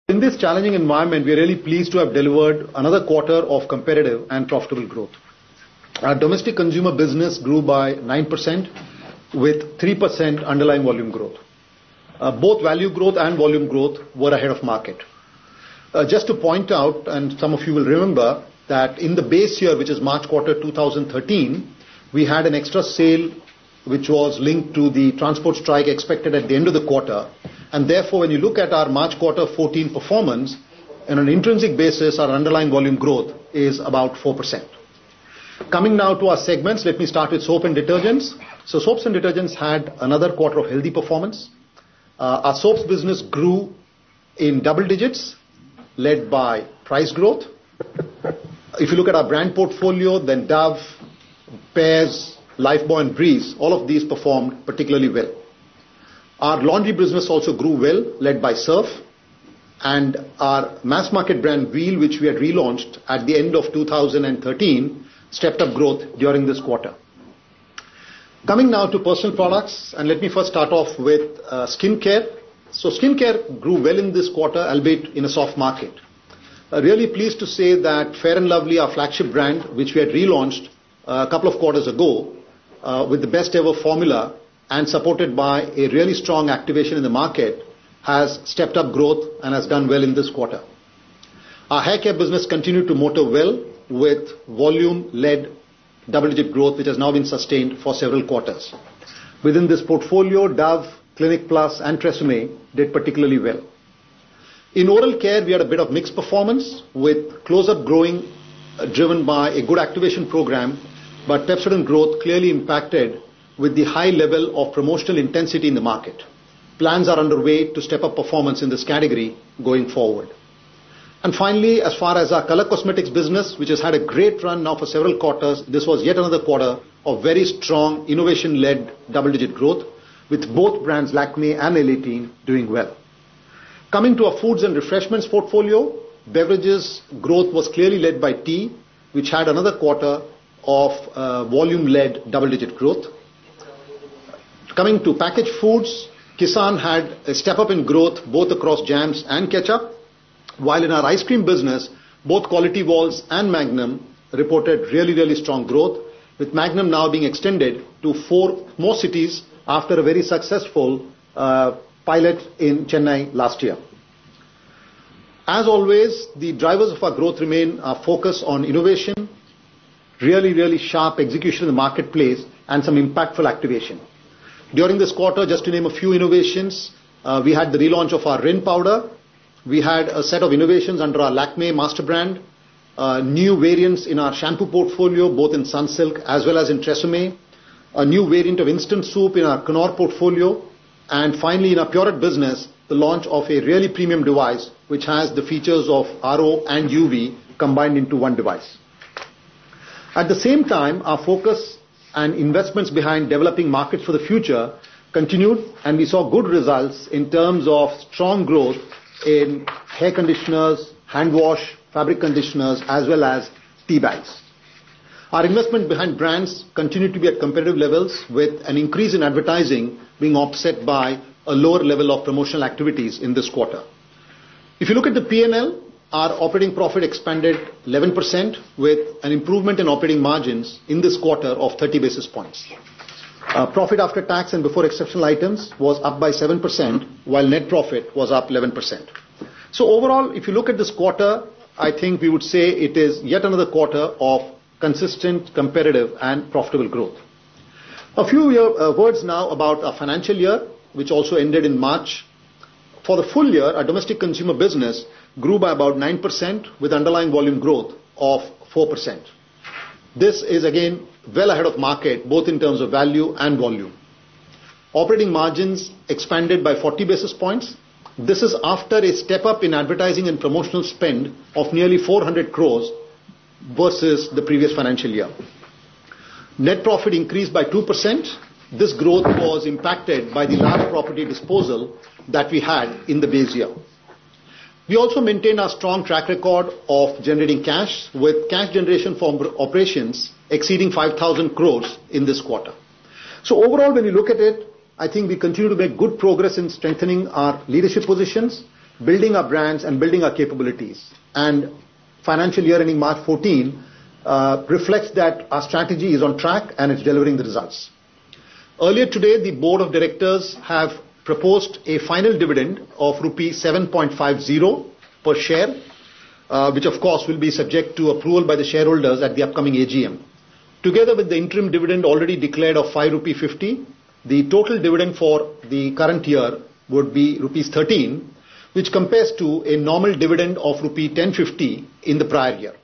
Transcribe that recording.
In this challenging environment, we are really pleased to have delivered another quarter of competitive and profitable growth. Our domestic consumer business grew by 9% with 3% underlying volume growth. Both value growth and volume growth were ahead of market. Just to point out, and some of you will remember, that in the base year, which is March quarter 2013, we had an extra sale which was linked to the transport strike expected at the end of the quarter. And therefore, when you look at our March quarter 14 performance, on an intrinsic basis, our underlying volume growth is about 4%. Coming now to our segments, let me start with soap and detergents. So soaps and detergents had another quarter of healthy performance. Our soaps business grew in double digits, led by price growth. If you look at our brand portfolio, then Dove, Pears, Lifebuoy and Breeze, all of these performed particularly well. Our laundry business also grew well, led by Surf, and our mass market brand Wheel, which we had relaunched at the end of 2013, stepped up growth during this quarter. Coming now to personal products, and let me first start off with skincare. So skincare grew well in this quarter, albeit in a soft market. Really pleased to say that Fair & Lovely, our flagship brand, which we had relaunched a couple of quarters ago, with the best ever formula and supported by a really strong activation in the market, has stepped up growth and has done well in this quarter. Our hair care business continued to motor well with volume-led double-digit growth, which has now been sustained for several quarters. Within this portfolio, Dove, Clinic Plus and Tresemme did particularly well. In oral care, we had a bit of mixed performance, with Close-Up growing, driven by a good activation program, but Pepsodent growth clearly impacted with the high level of promotional intensity in the market. Plans are underway to step up performance in this category going forward. And finally, as far as our color cosmetics business, which has had a great run now for several quarters, this was yet another quarter of very strong innovation-led double-digit growth, with both brands Lakmé and L18 doing well. Coming to our foods and refreshments portfolio, beverages growth was clearly led by tea, which had another quarter of volume-led double-digit growth. Coming to packaged foods, Kisan had a step up in growth both across jams and ketchup, while in our ice cream business, both Quality Walls and Magnum reported really strong growth, with Magnum now being extended to 4 more cities after a very successful pilot in Chennai last year. As always, the drivers of our growth remain our focus on innovation, really sharp execution in the marketplace, and some impactful activation. During this quarter, just to name a few innovations, we had the relaunch of our Rin powder. We had a set of innovations under our Lakmé master brand, new variants in our shampoo portfolio, both in Sunsilk as well as in Tresemme, a new variant of instant soup in our Knorr portfolio, and finally in our Pureit business, the launch of a really premium device which has the features of RO and UV combined into one device. At the same time, our focus and investments behind developing markets for the future continued, and we saw good results in terms of strong growth in hair conditioners, hand wash, fabric conditioners, as well as tea bags. Our investment behind brands continued to be at competitive levels, with an increase in advertising being offset by a lower level of promotional activities in this quarter. If you look at the P&L, our operating profit expanded 11% with an improvement in operating margins in this quarter of 30 basis points. Profit after tax and before exceptional items was up by 7%, while net profit was up 11%. So overall, if you look at this quarter, I think we would say it is yet another quarter of consistent, competitive and profitable growth. A few words now about our financial year, which also ended in March. For the full year, our domestic consumer business grew by about 9% with underlying volume growth of 4%. This is again well ahead of market, both in terms of value and volume. Operating margins expanded by 40 basis points. This is after a step up in advertising and promotional spend of nearly 400 crores versus the previous financial year. Net profit increased by 2%. This growth was impacted by the large property disposal that we had in the base year. We also maintained our strong track record of generating cash, with cash generation from operations exceeding 5,000 crores in this quarter. So overall, when you look at it, I think we continue to make good progress in strengthening our leadership positions building our brands and building our capabilities. And financial year ending March 14 reflects that our strategy is on track and it's delivering the results. Earlier today, the board of directors have proposed a final dividend of rupees 7.50 per share, which of course will be subject to approval by the shareholders at the upcoming AGM. Together with the interim dividend already declared of 5.50 rupee, the total dividend for the current year would be rupees 13, which compares to a normal dividend of rupee 10.50 in the prior year.